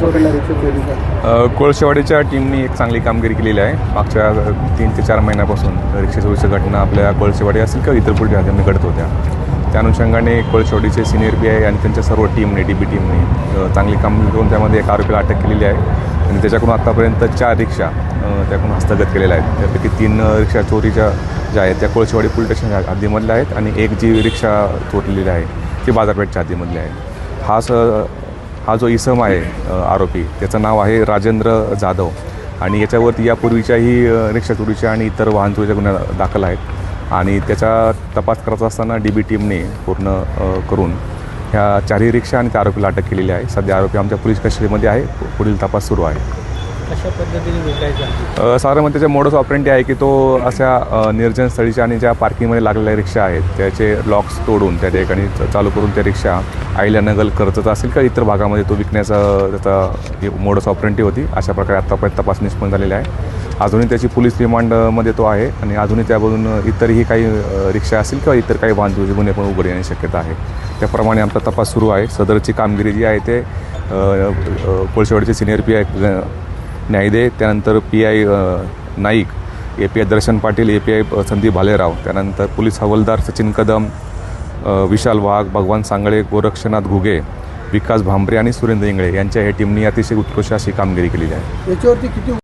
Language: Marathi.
पकडला रिक्षा चोरीचा? कोळशेवाडीच्या टीमनी एक चांगली कामगिरी केलेली आहे. मागच्या 3 ते 4 महिन्यापासून रिक्षा चोरीच्या घटना आपल्या कोळशेवाडी असेल किंवा इतर पुढे राज्यांनी घडत होत्या. त्या अनुषंगाने कोळशेवाडीचे सिनियर PI आणि त्यांच्या सर्व टीमने DB टीमने चांगली कामगिरी करून त्यामध्ये एक आरोपीला अटक केलेली आहे आणि त्याच्याकडून आत्तापर्यंत 4 रिक्षा त्याकडून हस्तगत केलेल्या आहेत. त्यापैकी 3 रिक्षा चोरीच्या ज्या आहेत त्या कोळशेवाडी पोलीस स्टेशन हद्दीमधल्या आहेत आणि एक जी रिक्षा चोरलेली आहे ती बाजारपेठच्या हद्दीमधली आहे. हा जो इसम आहे आरोपी, त्याचं नाव आहे राजेंद्र जाधव आणि याच्यावरती यापूर्वीच्याही रिक्षा चोरीच्या आणि इतर वाहन चोरीच्या गुन्हे दाखल आहेत आणि त्याचा तपास करत असताना DB टीमने पूर्ण करून ह्या 4ही रिक्षा आणि त्या आरोपीला अटक केलेली आहे. सध्या आरोपी आमच्या पोलीस कस्टडीमध्ये आहे. पुढील तपास सुरू आहे. कशा पद्धतीने भेटायचा? साधारण त्याचे मोडस ऑपरेंडी आहे की तो अशा निर्जन स्थळीच्या आणि ज्या पार्किंगमध्ये लागलेल्या रिक्षा आहेत त्याचे लॉक्स तोडून त्या ठिकाणी चालू करून त्या रिक्षा अहिल्यानगर कर्जत असेल का इतर भागामध्ये तो विकण्याचा त्याचा मोडस ऑपरेंडी होती. अशा प्रकारे आत्तापर्यंत तपास निष्पन्न झालेला आहे. अजूनही त्याची पोलीस रिमांडमध्ये तो आहे आणि अजूनही त्यामधून इतरही काही रिक्षा असतील किंवा इतर काही वाहन चोरीचे गुन्हे पण उघड येण्याची शक्यता आहे. त्याप्रमाणे आमचा तपास सुरू आहे. सदरची कामगिरी जी आहे ते कोळशेवाडीचे सिनियर PI न्यायदे, त्यानंतर PI नाईक, API दर्शन पाटील, API संदीप भालेराव, त्यानंतर पोलीस हवालदार सचिन कदम, विशाल वाघ, भगवान सांगळे, गोरक्षनाथ घुगे, विकास भांबरे आणि सुरेंद्र इंगळे यांच्या ह्या टीमनी अतिशय उत्कृष्ट अशी कामगिरी केलेली आहे. याच्यावरती किती